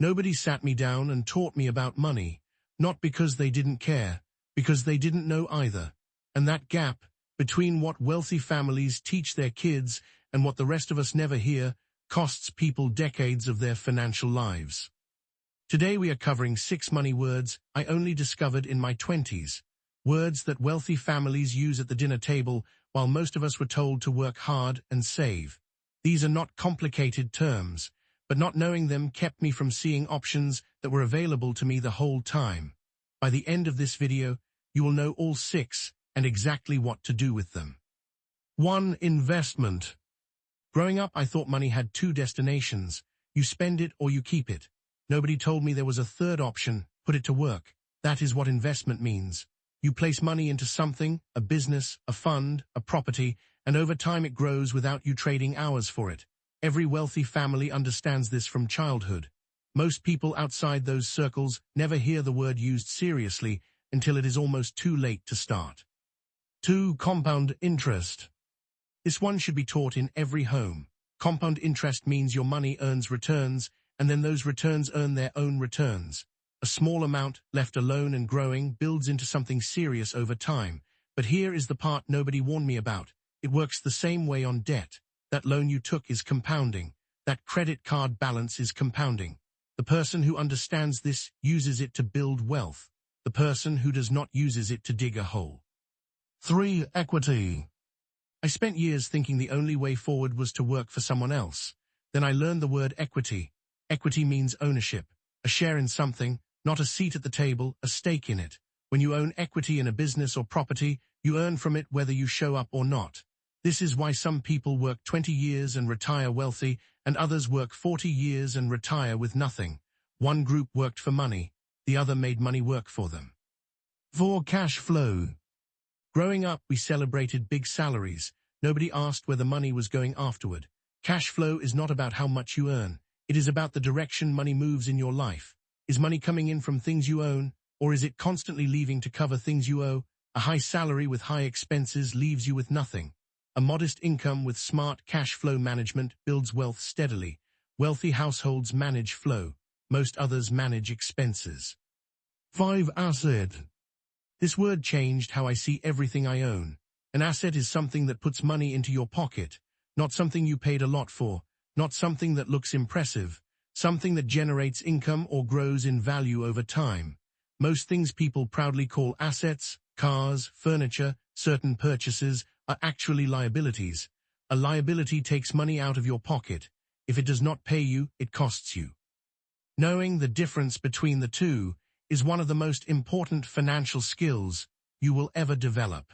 Nobody sat me down and taught me about money, not because they didn't care, because they didn't know either. And that gap between what wealthy families teach their kids and what the rest of us never hear costs people decades of their financial lives. Today we are covering 6 money words I only discovered in my 20s, words that wealthy families use at the dinner table while most of us were told to work hard and save. These are not complicated terms, but not knowing them kept me from seeing options that were available to me the whole time. By the end of this video, you will know all 6 and exactly what to do with them. 1. Investment. Growing up, I thought money had 2 destinations. You spend it or you keep it. Nobody told me there was a third option, put it to work. That is what investment means. You place money into something, a business, a fund, a property, and over time it grows without you trading hours for it. Every wealthy family understands this from childhood. Most people outside those circles never hear the word used seriously until it is almost too late to start. 2. Compound interest. This one should be taught in every home. Compound interest means your money earns returns, and then those returns earn their own returns. A small amount, left alone and growing, builds into something serious over time. But here is the part nobody warned me about. It works the same way on debt. That loan you took is compounding. That credit card balance is compounding. The person who understands this uses it to build wealth. The person who does not uses it to dig a hole. 3. Equity. I spent years thinking the only way forward was to work for someone else. Then I learned the word equity. Equity means ownership, a share in something, not a seat at the table, a stake in it. When you own equity in a business or property, you earn from it whether you show up or not. This is why some people work 20 years and retire wealthy, and others work 40 years and retire with nothing. One group worked for money, the other made money work for them. 4. Cash flow. Growing up, we celebrated big salaries. Nobody asked where the money was going afterward. Cash flow is not about how much you earn. It is about the direction money moves in your life. Is money coming in from things you own, or is it constantly leaving to cover things you owe? A high salary with high expenses leaves you with nothing. A modest income with smart cash flow management builds wealth steadily. Wealthy households manage flow. Most others manage expenses. 5. Asset. This word changed how I see everything I own. An asset is something that puts money into your pocket, not something you paid a lot for, not something that looks impressive, something that generates income or grows in value over time. Most things people proudly call assets, cars, furniture, certain purchases, are actually liabilities. A liability takes money out of your pocket. If it does not pay you, it costs you. Knowing the difference between the two is one of the most important financial skills you will ever develop.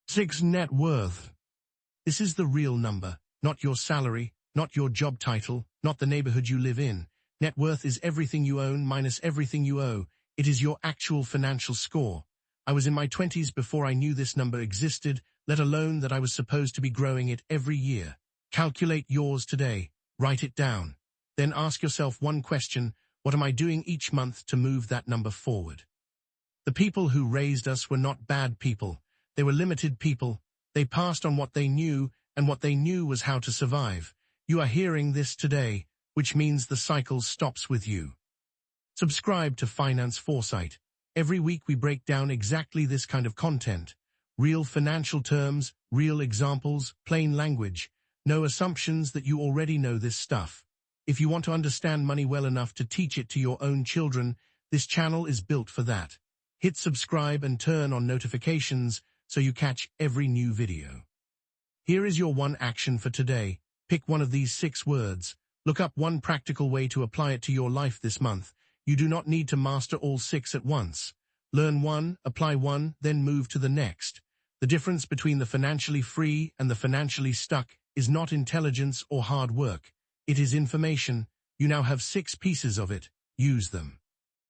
6. Net worth. This is the real number, not your salary, not your job title, not the neighborhood you live in. Net worth is everything you own minus everything you owe. It is your actual financial score. I was in my 20s before I knew this number existed, let alone that I was supposed to be growing it every year. Calculate yours today. Write it down. Then ask yourself one question: what am I doing each month to move that number forward? The people who raised us were not bad people. They were limited people. They passed on what they knew, and what they knew was how to survive. You are hearing this today, which means the cycle stops with you. Subscribe to Finance Foresight. Every week we break down exactly this kind of content. Real financial terms, real examples, plain language. No assumptions that you already know this stuff. If you want to understand money well enough to teach it to your own children, this channel is built for that. Hit subscribe and turn on notifications so you catch every new video. Here is your one action for today. Pick one of these 6 words. Look up one practical way to apply it to your life this month. You do not need to master all 6 at once. Learn one, apply one, then move to the next. The difference between the financially free and the financially stuck is not intelligence or hard work. It is information. You now have 6 pieces of it. Use them.